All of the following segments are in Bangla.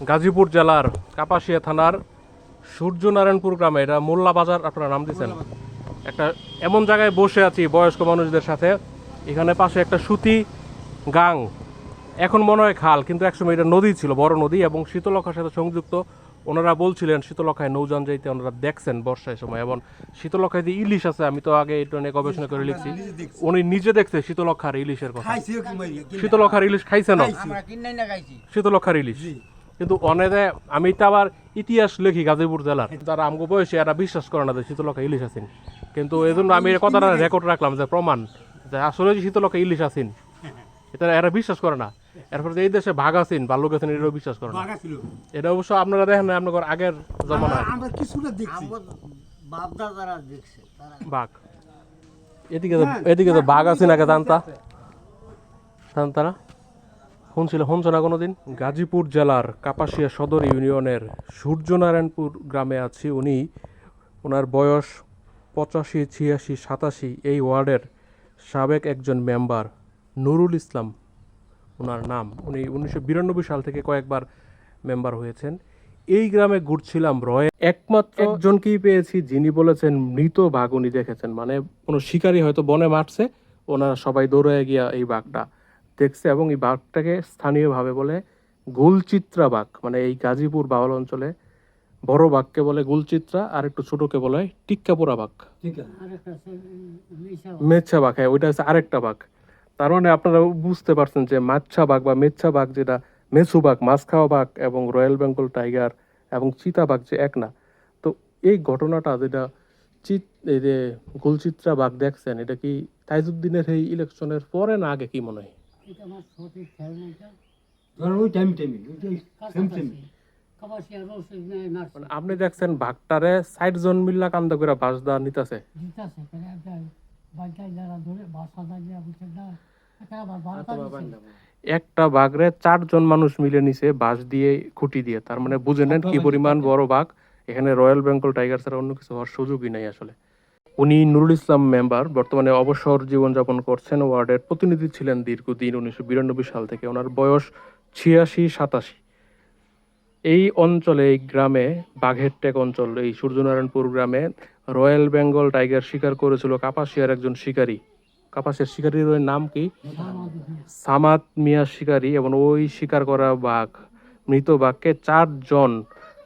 গাজীপুর জেলার কাপাসিয়া থানার সূর্যনারায়ণপুর গ্রামে, এটা মোল্লা বাজার আপনারা নাম দিয়েছেন। একটা এমন জায়গায় বসে আছি বয়স্ক মানুষদের সাথে। এখানে পাশে একটা সুতি গাং, এখন মনে হয় খাল, কিন্তু একসময় এটা নদী ছিল, বড় নদী এবং শীতলক্ষার সাথে সংযুক্ত। ওনারা বলছিলেন শীতলক্ষায় নৌযান যাইতে ওনারা দেখছেন বর্ষার সময়, এবং শীতলক্ষায় যে ইলিশ আছে, আমি তো আগে এটা নিয়ে গবেষণা করে লিখছি, উনি নিজে দেখছে শীতলক্ষার ইলিশের কথা। শীতলক্ষার ইলিশ খাইছেন? শীতলক্ষার ইলিশ কিন্তু অনেকে, আমি তো আবার ইতিহাস লিখি গাজীপুর জেলার, যারা আমগো বয়সে এরা বিশ্বাস করে না যে শীতলক্ষা ইলিশ আছেন, কিন্তু এই জন্য আমি এই কথাটা রেকর্ড রাখলাম যে প্রমাণ যে আসলে যে শীতলক্ষা ইলিশ আছেন, এটা এরা বিশ্বাস করে না। এরপরে এই দেশে ভাগ আছেন, ভাল্লুক আছেন, এটাও বিশ্বাস করে না। এটা অবশ্য আপনারা দেখেন না, আপনার আগের জমানায় বাঘ, এদিকে এদিকে তো বাঘ আছে নাকি জানতা না, শুনছো না কোনোদিন? গাজীপুর জেলার কাপাসিয়া সদর ইউনিয়নের সূর্যনারায়ণপুর গ্রামে আছি। ওনার বয়স 85, 86, 87। এই ওয়ার্ডের সাবেক একজন মেম্বার নুরুল ইসলাম ওনার নাম। উনি 1992 সাল থেকে কয়েকবার মেম্বার হয়েছেন। এই গ্রামে ঘুরছিলাম, একমাত্র একজনকেই পেয়েছি যিনি বলেছেন মৃত বাঘ উনি দেখেছেন। মানে কোনো শিকারী হয়তো বনে মারছে, ওনারা সবাই দৌড়ে গিয়া এই বাঘটা দেখছে, এবং এই বাঘটাকে স্থানীয়ভাবে বলে গুলচিত্রা বাঘ। মানে এই গাজীপুর বাউল অঞ্চলে বড় বাঘকে বলে গুলচিত্রা, আর একটু ছোটকে বলে টিক্কাপোড়া বাঘ, মেচ্ছা বাঘ। হ্যাঁ, ওইটা হচ্ছে আরেকটা বাঘ। তার মানে আপনারা বুঝতে পারছেন যে মাচ্ছা বাঘ বা মেচ্ছা বাঘ, যেটা মেছু বাঘ, মাছ খাওয়া বাঘ, এবং রয়্যাল বেঙ্গল টাইগার এবং চিতা বাঘ যে এক না। তো এই ঘটনাটা যেটা এই যে গুলচিত্রা বাঘ দেখছেন, এটা কি তাইজুদ্দিনের এই ইলেকশনের পরে না আগে, কি মনে হয়? আপনি দেখছেন বাঘটারে 60 জন মিল্লা কান্দা করে বাস দা নিতেছে। একটা বাঘরে 4 জন মানুষ মিলে নিছে বাঁশ দিয়ে, খুঁটি দিয়ে। তার মানে বুঝে নেন কি পরিমাণ বড় বাঘ। এখানে রয়্যাল বেঙ্গল টাইগার ছাড়া অন্য কিছু হওয়ার সুযোগই নাই আসলে। উনি নুরুল ইসলাম মেম্বার, বর্তমানে অবসর জীবনযাপন করছেন। ওয়ার্ডের প্রতিনিধি ছিলেন দীর্ঘদিন, 1992 সাল থেকে। ওনার বয়স 86, 87। এই অঞ্চলে, এই গ্রামে, বাঘের টেক অঞ্চল, এই সূর্যনারায়ণপুর গ্রামে রয়্যাল বেঙ্গল টাইগার শিকার করেছিল কাপাসিয়ার একজন শিকারী। কাপাসিয়ার শিকারীর নাম কি? সামাদ মিয়া শিকারী। এবং ওই শিকার করা বাঘ, মৃত বাঘকে 4 জন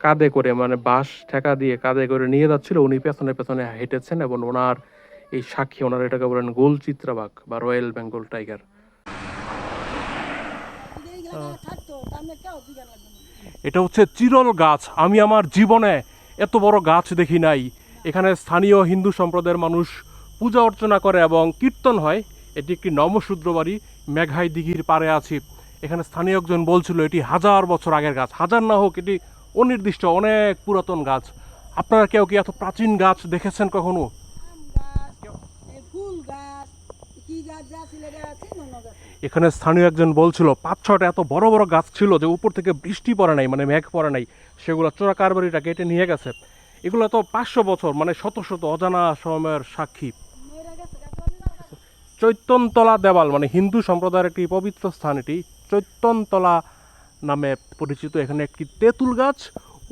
কাঁধে করে, মানে বাঁশ ঠেকা দিয়ে কাঁধে করে নিয়ে যাচ্ছিল। উনি পেছনে পেছনে হেঁটেছেন, এবং ওনার এই সাক্ষী, ওনার এটাকে বলেন গোলচিত্রা বাঘ বা রয়্যাল বেঙ্গল টাইগার। এটা হচ্ছে চিরল গাছ। আমি আমার জীবনে এত বড় গাছ দেখি নাই। এখানে স্থানীয় হিন্দু সম্প্রদায়ের মানুষ পূজা অর্চনা করে এবং কীর্তন হয়। এটি একটি নমশূদ্র বাড়ি, মেঘাই দিঘির পাড়ে আছি। এখানে স্থানীয় একজন বলছিল এটি 1000 বছর আগের গাছ। হাজার না হোক, এটি অনির্দিষ্ট, অনেক পুরাতন গাছ। আপনারা কেউ কি এত প্রাচীন গাছ দেখেছেন কখনো? এখানে স্থানীয় একজন বলছিল 5-6টা এত বড় বড় গাছ ছিল যে উপর থেকে বৃষ্টি পড়ে নাই, মানে মেঘ পড়ে নাই, সেগুলো চোরা কারবারিটা কেটে নিয়ে গেছে। এগুলো তো 500 বছর, মানে শত শত অজানা সময়ের সাক্ষী। চৈতনতলা দেওয়াল, মানে হিন্দু সম্প্রদায়ের একটি পবিত্র স্থান। এটি চৈতনতলা নামে পরিচিত। এখানে একটি তেঁতুল গাছ,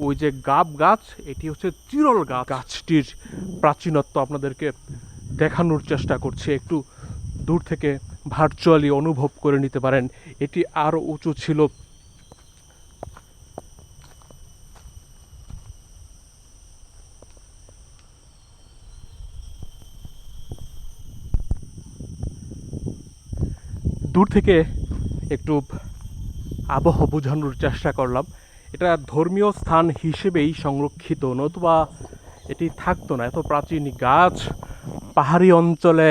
ওই যে গাব গাছ, এটি হচ্ছে চিরল গাছ। গাছটির প্রাচীনত্ব আপনাদেরকে দেখানোর চেষ্টা করছি, একটু দূর থেকে ভার্চুয়ালি অনুভব করে নিতে পারেন। এটি আরও উঁচু ছিল। দূর থেকে একটু আবহ বোঝানোর চেষ্টা করলাম। এটা ধর্মীয় স্থান হিসেবেই সংরক্ষিত, নতুবা এটি থাকতো না। এত প্রাচীন গাছ পাহাড়ি অঞ্চলে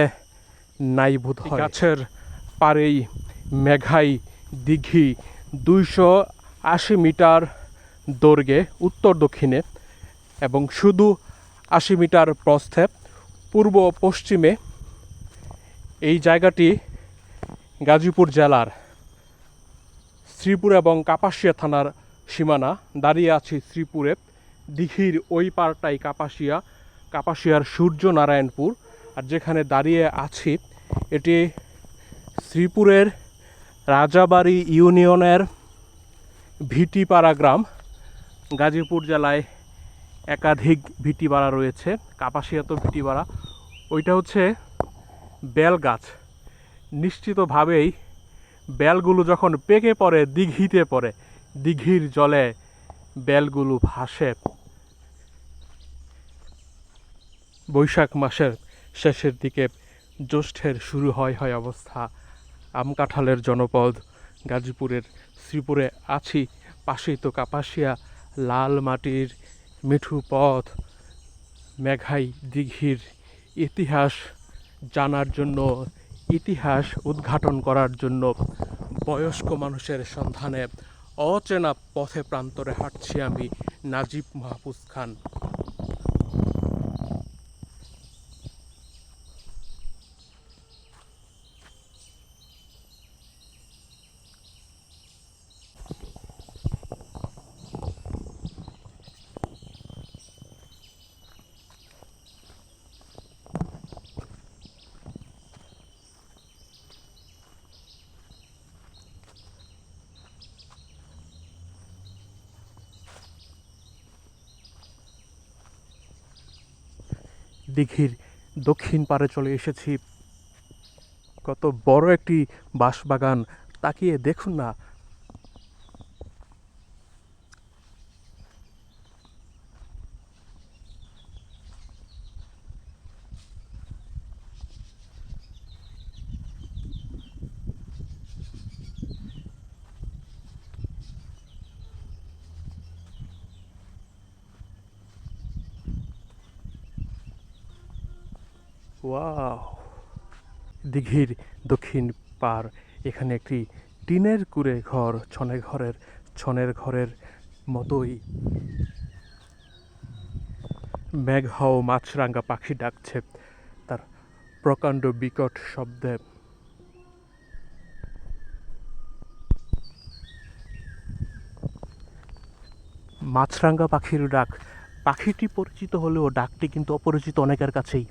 নাই বোধ হয়। গাছের পাড়েই মেঘাই দিঘি, 280 মিটার দৈর্ঘ্যে উত্তর দক্ষিণে এবং শুধু 80 মিটার প্রস্থে পূর্ব পশ্চিমে। এই জায়গাটি গাজীপুর জেলার শ্রীপুর এবং কাপাসিয়া থানার সীমানা। দাঁড়িয়ে আছি শ্রীপুরে, দিঘির ওই পারটাই কাপাসিয়ার সূর্যনারায়ণপুর। আর যেখানে দাঁড়িয়ে আছি, এটি শ্রীপুরের রাজাবাড়ি ইউনিয়নের ভিটিপাড়া গ্রাম। গাজীপুর জেলায় একাধিক ভিটিপাড়া রয়েছে, কাপাসিয়াতেও ভিটিপাড়া। ওইটা হচ্ছে বেল গাছ। নিশ্চিতভাবেই বেলগুলো যখন পেকে পড়ে দিঘিতে পড়ে, দিঘির জলে বেলগুলো ভাসে। বৈশাখ মাসের শেষের দিকে জ্যৈষ্ঠের শুরু হয় অবস্থা। আম কাঁঠালের জনপদ গাজীপুরের শ্রীপুরে আছি, পাশেই তো কাপাসিয়া। লাল মাটির মিঠু পথ, মেঘাই দিঘির ইতিহাস জানার জন্য, ইতিহাস উদ্ঘাটন করার জন্য বয়স্ক মানুষের সন্ধানে অচেনা পথে প্রান্তরে হাঁটছি আমি, নাজিব মাহফুজ খান। দিঘির দক্ষিণ পাড়ে চলে এসেছি। কত বড় একটি বাঁশবাগান, তাকিয়ে দেখুন না। ওয়াও! দিঘির দক্ষিণ পাড়, এখানে একটি টিনের কুঁড়ে ঘর, ছনের ঘরের মতোই। মেঘহাও মাছরাঙা পাখি ডাকছে তার প্রকাণ্ড বিকট শব্দে। মাছরাঙা পাখির ডাক, পাখিটি পরিচিত হলেও ডাকটি কিন্তু অপরিচিত অনেকের কাছেই।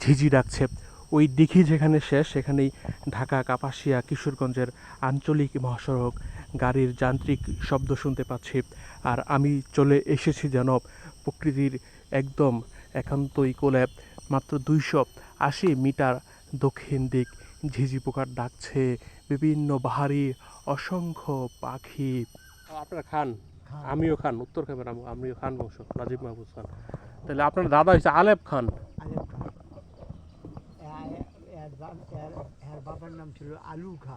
ঝিঝি ডাকছে। ওই দিঘি যেখানে শেষ, সেখানেই ঢাকা কাপাসিয়া কিশোরগঞ্জের আঞ্চলিক মহাসড়ক, গাড়ির যান্ত্রিক শব্দ শুনতে পাচ্ছি। আর আমি চলে এসেছি যেন প্রকৃতির একদম একান্তই কোলে। মাত্র 280 মিটার দক্ষিণ দিক। ঝিঝি পোকার ডাকছে, বিভিন্ন বাহারি অসংখ্য পাখি। আপনারা খান, আমিও খান, উত্তর খাবেন, আমিও খান বংশ, নাজিব মাহফুজ খান। তাহলে আপনার দাদা হচ্ছে আলেপ খান। বাবার নাম ছিল আলু খা।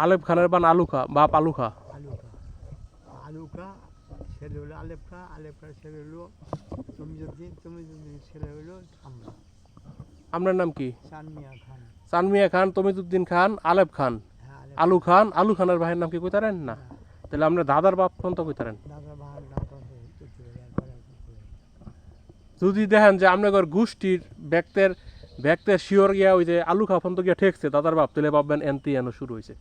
আলেপ খানের বান আলু খা, বাপ আলু খা। আলু খা ছেলে হলো আলেপ খা, আলেপ খার ছেলে হলো তমিজুদ্দিন, তমিজুদ্দিনের ছেলে হলো আমরা। আপনার নাম কি? চানমিয়া খান। চানমিয়া খান, তমিজুদ্দিন খান, আলেপ খান, আলু খান। আলু খানের ভাইয়ের নাম কি কইতারেন না? তাহলে আপনার দাদার বাপ কোন তো কইতারেন? দাদার বাহার নাম যদি দেখেন যে আপনার গোষ্ঠীর ব্যক্তের শিওর গিয়া ওই যে আলু খা ফন্ত গিয়া ঠেকছে দাদার বাপ, তাহলে ভাববেন এনতি এনো শুরু হয়েছে।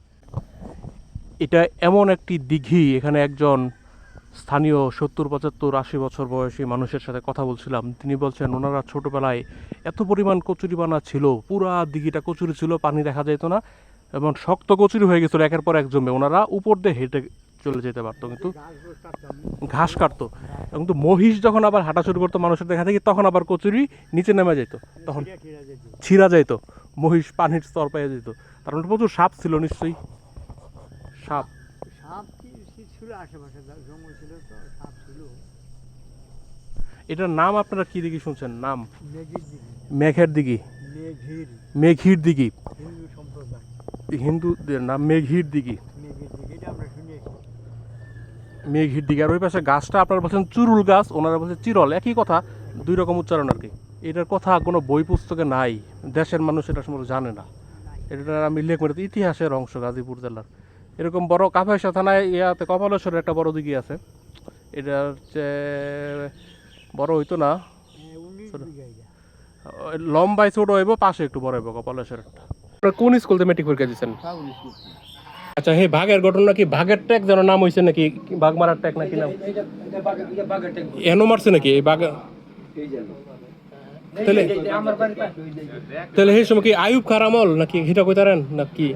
এটা এমন একটি দিঘি, এখানে একজন স্থানীয় 70, 75, 80 বছর বয়সী মানুষের সাথে কথা বলছিলাম। তিনি বলছেন ওনারা ছোটবেলায় এত পরিমাণ কচুরিপানা ছিল, পুরা দিঘিটা কচুরি ছিল, পানি দেখা যেত না, এবং শক্ত কচুরি হয়ে গেছিল একের পর এক জমে। ওনারা উপর দিয়ে হেঁটে চলে যেতে পারতো, কিন্তু ঘাস কাটতো। কিন্তু মহিষ যখন আবার হাঁটা শুরু করতো মানুষের দেখা থেকে, তখন আবার কচুরি নিচে নেমে যেত, তখন ছিঁড়া যেত, মহিষ পানির স্তর পেয়ে যেত। তার মানে প্রচুর সাপ ছিল নিশ্চয়ই। সাপ ছিল আশেপাশে, জঙ্গল ছিল তো, সাপ ছিল। এটার নাম আপনারা কি দিঘি শুনছেন? নাম মেঘের দিঘি। মেঘির দিঘি। হিন্দু সম্প্রদায়, হিন্দুদের নাম মেঘির দিঘি। এটা আমরা শুনেছি। মেঘির দিঘি। আর ওই পাশে গাছটা আপনারা বলছেন চুরুল গাছ, ওনারা বলছে চিরল, একই কথা। দুই রকম উচ্চারণ আর কি। এটার কথা কোনো বই পুস্তকে নাই, দেশের মানুষ এটা সম্পর্কে জানে না। এটা আমি উল্লেখ করি ইতিহাসের অংশ গাজীপুর জেলার। এরকম বড় কাপাসিয়া থানায় ইয়াতে কপালেশ্বরের একটা বড় দিঘি আছে, এটা হচ্ছে বড় হইতো না, 19 বিঘা এটা। লম্বাই ছোট হইব, পাশে একটু বড় হইব কপালেশ্বরেরটা। আপনার কোন স্কুল থেকে মেট্রিক পরীক্ষা দিচ্ছেন? আচ্ছা, হে বাঘের ঘটনা কি বাঘের ট্যাগ যেন নাম হয়েছে নাকি, বাঘ মারার ট্যাগ নাকি নাম এনো মারছে নাকি এই বাঘ? তাহলে তাহলে সেই সময় কি আয়ুব খার আমল নাকি হিটা কইতারেন নাকি?